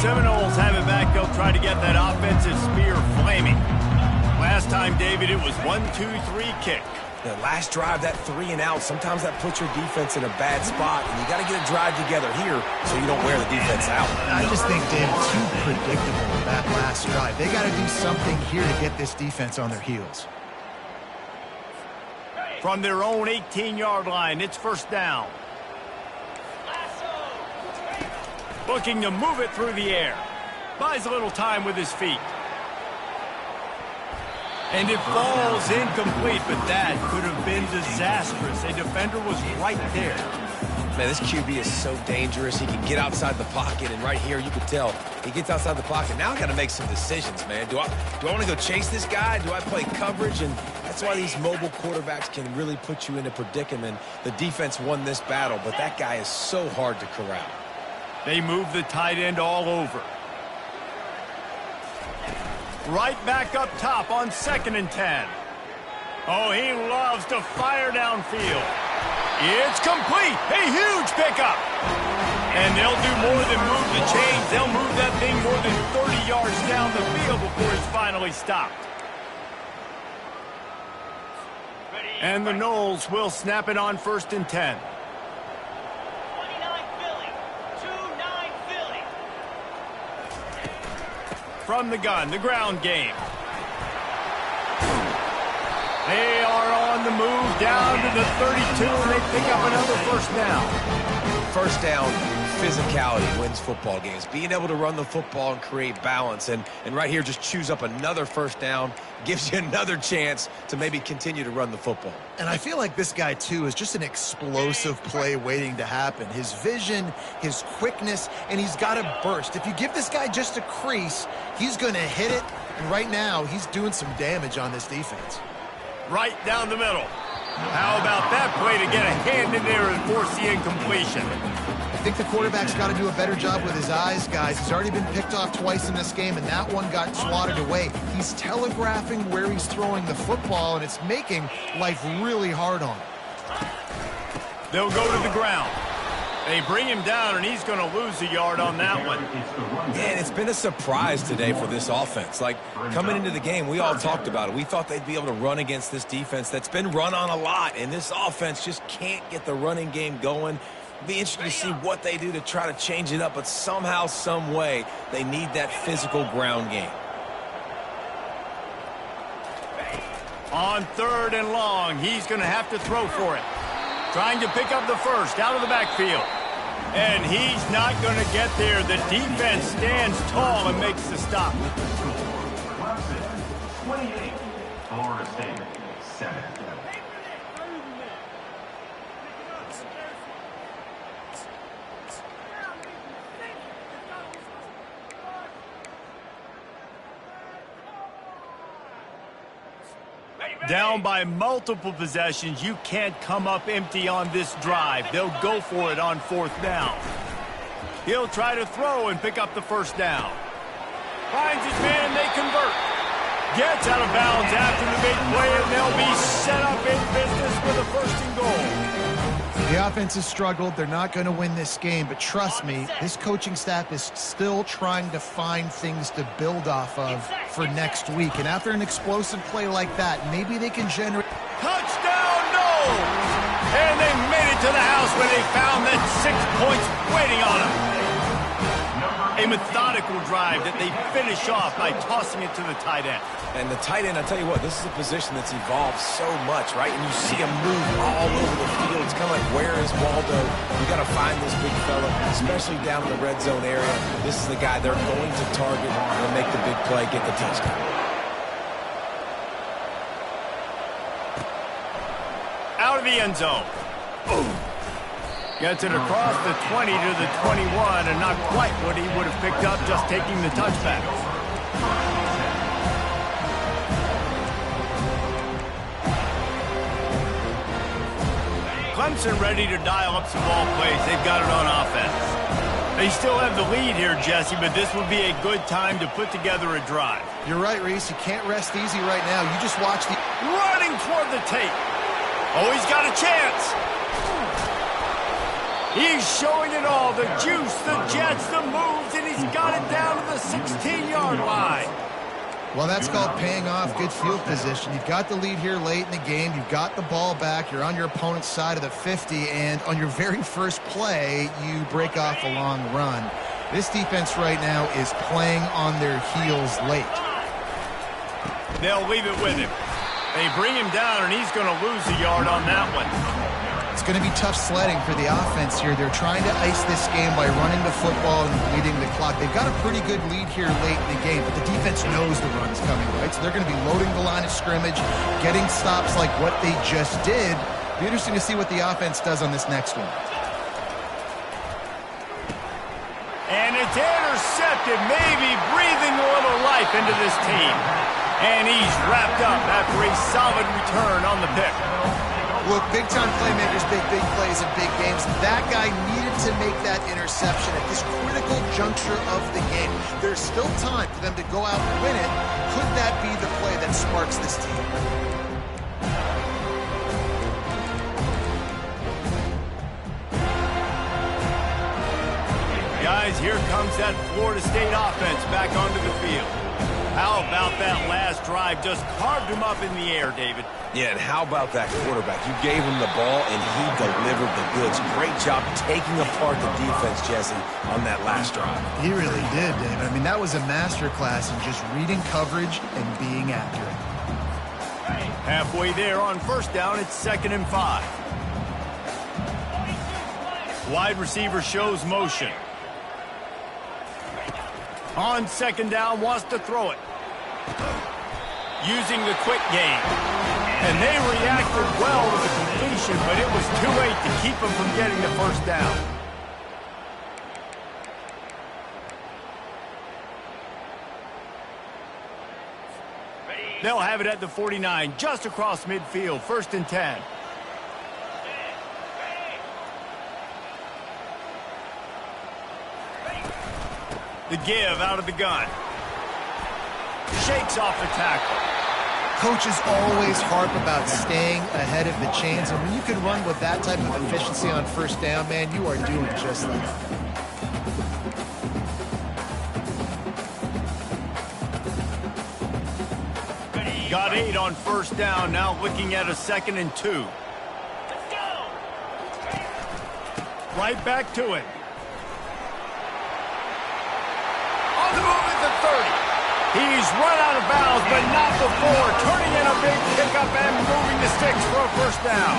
Seminoles have it back. They'll try to get that offensive spear flaming. Last time, David, it was 1-2-3 kick. The last drive, that 3 and out, sometimes that puts your defense in a bad spot, and you got to get a drive together here so you don't wear the defense out. I just think, Dave, too predictable that last drive. They got to do something here to get this defense on their heels. From their own 18-yard line, it's 1st down. Looking to move it through the air. Buys a little time with his feet. And it falls incomplete, but that could have been disastrous. A defender was right there. Man, this QB is so dangerous. He can get outside the pocket, and right here you can tell he gets outside the pocket. Now I got to make some decisions, man. Do I want to go chase this guy? Do I play coverage? And that's why these mobile quarterbacks can really put you in a predicament. The defense won this battle, but that guy is so hard to corral. They move the tight end all over. Right back up top on 2nd and 10. Oh, he loves to fire downfield. It's complete. A huge pickup. And they'll do more than move the chains. They'll move that thing more than 30 yards down the field before it's finally stopped. And the Noles will snap it on 1st and 10. From the gun, the ground game. They are on the move down to the 32, and they pick up another 1st down. first down physicality wins football games. Being able to run the football and create balance. And right here, just choose up another first down, gives you another chance to maybe continue to run the football. And I feel like this guy, too, is just an explosive play waiting to happen. His vision, his quickness, and he's got a burst. If you give this guy just a crease, he's going to hit it. And right now, he's doing some damage on this defense. Right down the middle. How about that play to get a hand in there and force the incompletion? I think the quarterback's got to do a better job with his eyes, guys. He's already been picked off twice in this game, and that one got swatted away. He's telegraphing where he's throwing the football, and it's making life really hard on him. They'll go to the ground. They bring him down, and he's going to lose a yard on that one. Yeah, and it's been a surprise today for this offense. Like, coming into the game, we all talked about it. We thought they'd be able to run against this defense that's been run on a lot, and this offense just can't get the running game going. It'll be interesting to see what they do to try to change it up, but somehow, some way, they need that physical ground game. On 3rd and long, he's going to have to throw for it. Trying to pick up the first out of the backfield. And he's not going to get there. The defense stands tall and makes the stop. Clemson, 28. Florida State, 7. Down by multiple possessions, you can't come up empty on this drive. They'll go for it on 4th down. He'll try to throw and pick up the first down. Finds his man, they convert. Gets out of bounds after the big play, and they'll be set up in business with a 1st and goal. The offense has struggled. They're not going to win this game, but trust me, this coaching staff is still trying to find things to build off of for next week. And after an explosive play like that, maybe they can generate... Touchdown, no! And they made it to the house where they found that 6 points waiting on them. A methodical drive that they finish off by tossing it to the tight end. And the tight end, I tell you what, this is a position that's evolved so much, right? And you see him move all over the field. It's kind of like, where is Waldo? You got to find this big fella, especially down in the red zone area. This is the guy they're going to target and make the big play, get the touchdown. Out of the end zone. Boom. Gets it across the 20 to the 21, and not quite what he would have picked up just taking the touchback. Clemson ready to dial up some ball plays. They've got it on offense. They still have the lead here, Jesse, but this would be a good time to put together a drive. You're right, Reese. You can't rest easy right now. You just watch the... Running toward the tape. Oh, he's got a chance. He's showing it all, the juice, the jets, the moves, and he's got it down to the 16-yard line. Well, that's called paying off good field position. You've got the lead here late in the game. You've got the ball back. You're on your opponent's side of the 50, and on your very first play, you break off a long run. This defense right now is playing on their heels late. They'll leave it with him. They bring him down, and he's going to lose a yard on that one. It's going to be tough sledding for the offense here. They're trying to ice this game by running the football and bleeding the clock. They've got a pretty good lead here late in the game, but the defense knows the run's coming, right? So they're going to be loading the line of scrimmage, getting stops like what they just did. Be interesting to see what the offense does on this next one. And it's intercepted, maybe breathing a little life into this team. And he's wrapped up after a solid return on the pick. Look, big-time playmakers make big plays in big games. That guy needed to make that interception at this critical juncture of the game. There's still time for them to go out and win it. Could that be the play that sparks this team? Guys, here comes that Florida State offense back onto the field. How about that last drive? Just carved him up in the air, David. Yeah, and how about that quarterback? You gave him the ball, and he delivered the goods. Great job taking apart the defense, Jesse, on that last drive. He really did, David. I mean, that was a masterclass in just reading coverage and being accurate. Halfway there on 1st down, it's 2nd and 5. Wide receiver shows motion. On second down, wants to throw it. Using the quick game. And they reacted well to the completion, but it was too late to keep them from getting the first down. They'll have it at the 49, just across midfield, 1st and 10. The give out of the gun. Shakes off the tackle. Coaches always harp about staying ahead of the chains, and when you can run with that type of efficiency on first down, man, you are doing just that. Got 8 on first down, now looking at a 2nd and 2. Right back to it. On the move at the 30. He's run out of bounds, but not before turning in a big pickup and moving the sticks for a first down.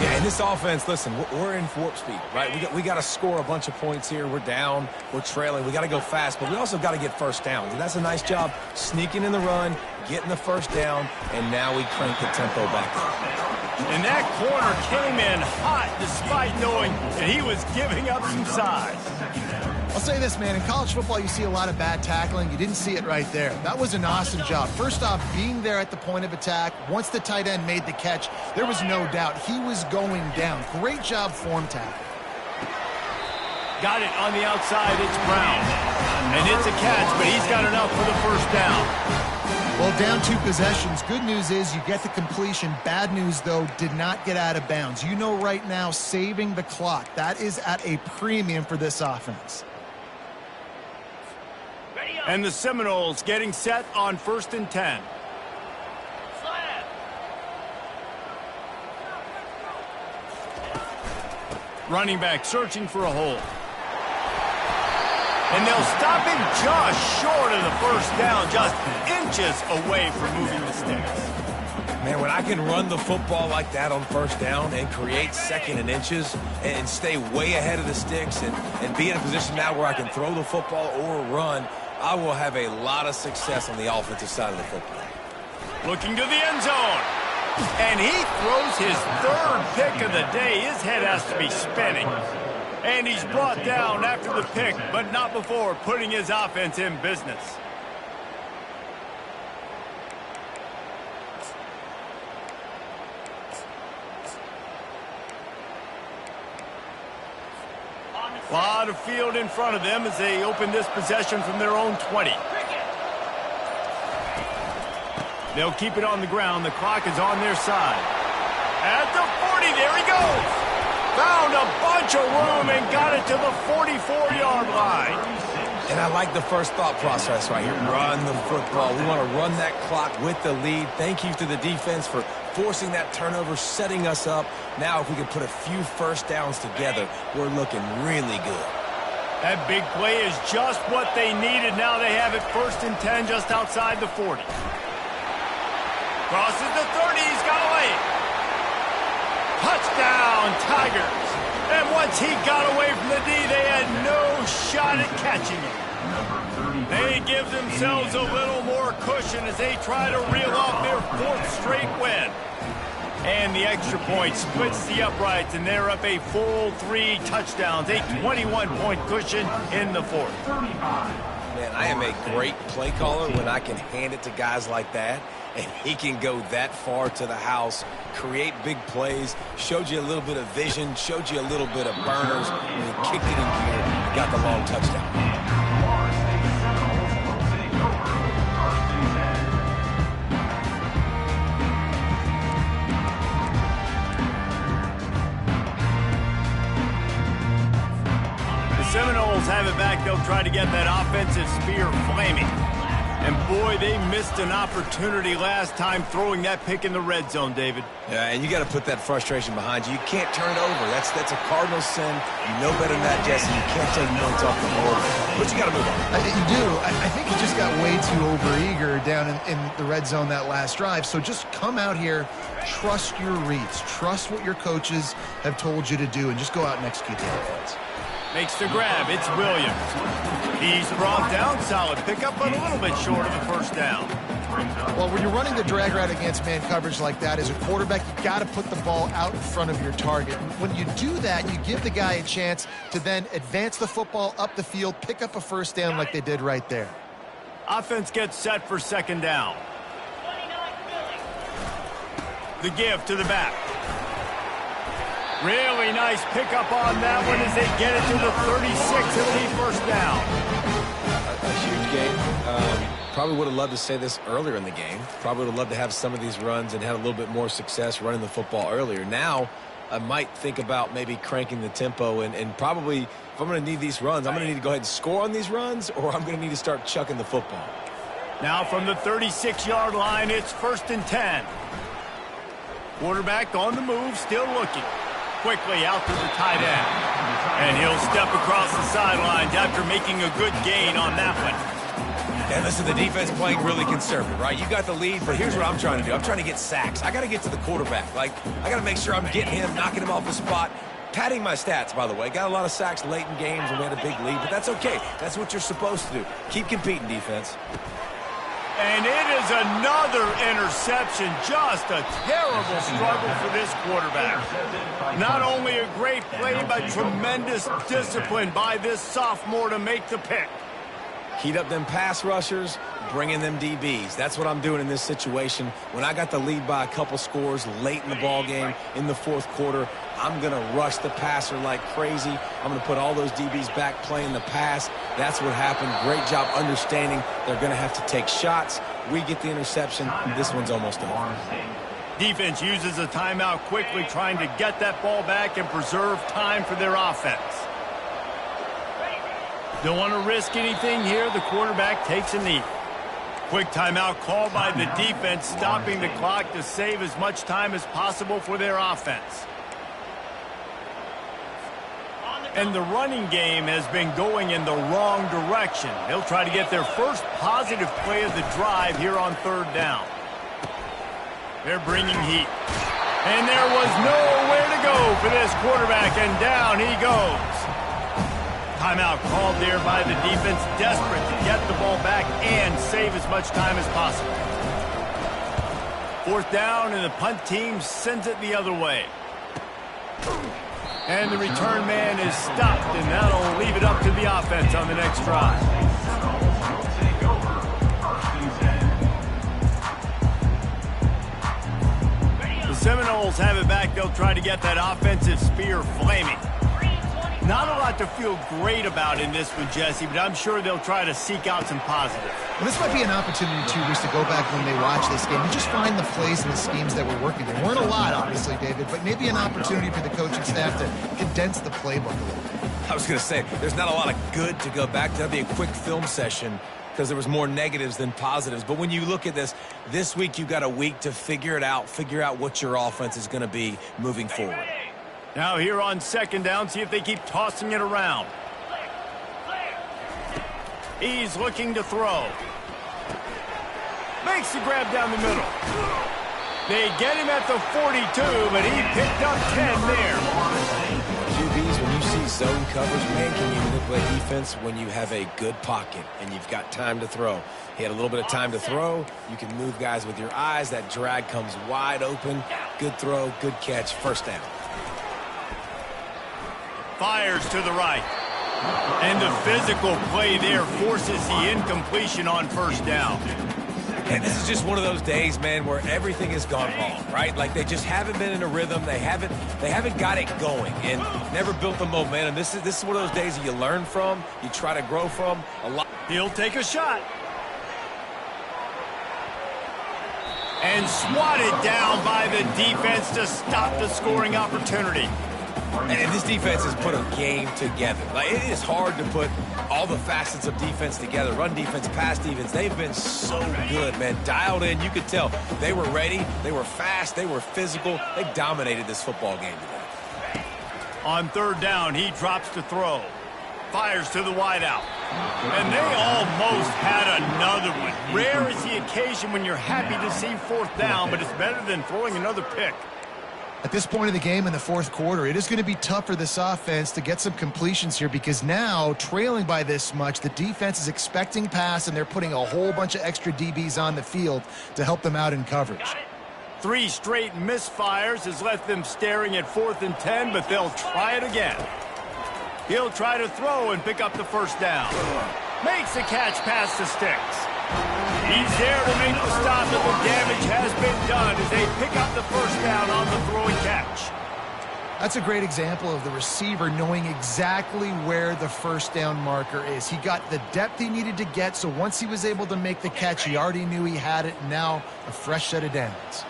Yeah, in this offense, listen, we're in warp speed, right? We got to score a bunch of points here. We're down. We're trailing. We got to go fast, but we also got to get first downs. And that's a nice job sneaking in the run, getting the first down, and now we crank the tempo back up. And that corner came in hot despite knowing that he was giving up some size. I'll say this, man, in college football you see a lot of bad tackling. You didn't see it right there. That was an awesome job. First off, being there at the point of attack. Once the tight end made the catch, there was no doubt he was going down. Great job form tackle. Got it on the outside, it's Brown. And it's a catch, but he's got enough for the first down. Well, down 2 possessions. Good news is you get the completion. Bad news, though, did not get out of bounds. You know right now, saving the clock. That is at a premium for this offense. And the Seminoles getting set on 1st and 10. Running back searching for a hole. And they'll stop him just short of the first down, just inches away from moving the sticks. Man, when I can run the football like that on first down and create 2nd and inches and stay way ahead of the sticks and be in a position now where I can throw the football or run, I will have a lot of success on the offensive side of the football. Looking to the end zone. And he throws his 3rd pick of the day. His head has to be spinning. And he's brought down after the pick, but not before putting his offense in business. A lot of field in front of them as they open this possession from their own 20. They'll keep it on the ground. The clock is on their side. At the 40, there he goes. Found a bunch of room and got it to the 44-yard line. And I like the first thought process right here. Run the football. We want to run that clock with the lead. Thank you to the defense for forcing that turnover, setting us up. Now if we can put a few first downs together, we're looking really good. That big play is just what they needed. Now they have it 1st and 10 just outside the 40. Crosses the 30. He's got away. Touchdown, Tigers. And once he got away from the D, they had no shot at catching him. They give themselves a little more cushion as they try to reel off their 4th straight win. And the extra point splits the uprights, and they're up a full 3 touchdowns, a 21-point cushion in the 4th. Man, I am a great play caller when I can hand it to guys like that, and he can go that far to the house, create big plays, showed you a little bit of vision, showed you a little bit of burners, and he kicked it in gear and got the long touchdown. Seminoles have it back. They'll try to get that offensive spear flaming. And boy, they missed an opportunity last time throwing that pick in the red zone, David. Yeah, and you got to put that frustration behind you. You can't turn it over. That's a cardinal sin. You know better than that, Jesse. You can't take points off the board. But you got to move on. You do. I think he just got way too overeager down in the red zone that last drive. So just come out here, trust your reads, trust what your coaches have told you to do, and just go out and execute the offense. Makes the grab. It's Williams. He's brought down. Solid pickup, but a little bit short of the first down. Well, when you're running the drag route against man coverage like that, as a quarterback, you got to put the ball out in front of your target. When you do that, you give the guy a chance to then advance the football up the field, pick up a first down like they did right there. Offense gets set for second down. The give to the back. Really nice pickup on that one as they get it to the 36. It'll be first down. A huge game. Probably would have loved to say this earlier in the game. Probably would have loved to have some of these runs and had a little bit more success running the football earlier. Now, I might think about maybe cranking the tempo and probably, if I'm going to need these runs, I'm going to need to go ahead and score on these runs, or I'm going to need to start chucking the football. Now from the 36-yard line, it's 1st and 10. Quarterback on the move, still looking. Quickly out to the tight end. And he'll step across the sidelines after making a good gain on that one. And listen, the defense playing really conservative, right? You got the lead, but here's what I'm trying to do. I'm trying to get sacks. I got to get to the quarterback. I got to make sure I'm getting him, knocking him off the spot. Padding my stats, by the way. Got a lot of sacks late in games when we had a big lead, but that's okay. That's what you're supposed to do. Keep competing, defense. And it is another interception. Just a terrible struggle for this quarterback. Not only a great play, but tremendous discipline by this sophomore to make the pick. Heat up them pass rushers, bring in them DBs. That's what I'm doing in this situation. When I got the lead by a couple scores late in the ball game, in the fourth quarter, I'm going to rush the passer like crazy. I'm going to put all those DBs back playing the pass. That's what happened. Great job understanding they're going to have to take shots. We get the interception. This one's almost over. Defense uses a timeout quickly, trying to get that ball back and preserve time for their offense. Don't want to risk anything here. The quarterback takes a knee. Quick timeout called by the defense, stopping the clock to save as much time as possible for their offense. And the running game has been going in the wrong direction. They'll try to get their first positive play of the drive here on 3rd down. They're bringing heat. And there was nowhere to go for this quarterback, and down he goes. Timeout called there by the defense, desperate to get the ball back and save as much time as possible. 4th down, and the punt team sends it the other way. And the return man is stopped, and that'll leave it up to the offense on the next drive. The Seminoles have it back. They'll try to get that offensive spear flaming. Not a lot to feel great about in this one, Jesse, but I'm sure they'll try to seek out some positives. Well, this might be an opportunity, too, Deuce, to go back when they watch this game and just find the plays and the schemes that were working. There weren't a lot, obviously, David, but maybe an opportunity for the coaching staff to condense the playbook a little bit. I was going to say, there's not a lot of good to go back to. That'd be a quick film session because there was more negatives than positives. But when you look at this week you've got a week to figure it out, figure out what your offense is going to be moving forward. Now here on 2nd down, see if they keep tossing it around. He's looking to throw. Makes the grab down the middle. They get him at the 42, but he picked up 10 there. QBs, when you see zone coverage, man, can you manipulate defense when you have a good pocket and you've got time to throw? He had a little bit of time to throw. You can move guys with your eyes. That drag comes wide open. Good throw, good catch, 1st down. Fires to the right. And the physical play there forces the incompletion on 1st down. And this is just one of those days, man, where everything has gone wrong, right? Like they just haven't been in a rhythm. They haven't got it going and never built the momentum. This is one of those days that you learn from, you try to grow from. He'll take a shot. And swatted down by the defense to stop the scoring opportunity. And this defense has put a game together. Like, it is hard to put all the facets of defense together. Run defense, pass defense. They've been so good, man. Dialed in. You could tell they were ready. They were fast. They were physical. They dominated this football game today. On third down, he drops to throw. Fires to the wideout. And they almost had another one. Rare is the occasion when you're happy to see fourth down, but it's better than throwing another pick. At this point of the game in the fourth quarter, it is going to be tough for this offense to get some completions here because now, trailing by this much, the defense is expecting pass, and they're putting a whole bunch of extra DBs on the field to help them out in coverage. 3 straight misfires has left them staring at 4th and 10, but they'll try it again. He'll try to throw and pick up the first down. Makes the catch past the sticks. He's there to make the stop, but the damage has been done as they pick up the first down on the throw and catch. That's a great example of the receiver knowing exactly where the first down marker is. He got the depth he needed to get, so once he was able to make the catch, he already knew he had it, and now a fresh set of downs.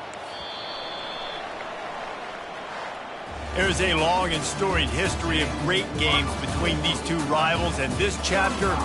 There's a long and storied history of great games between these two rivals, and this chapter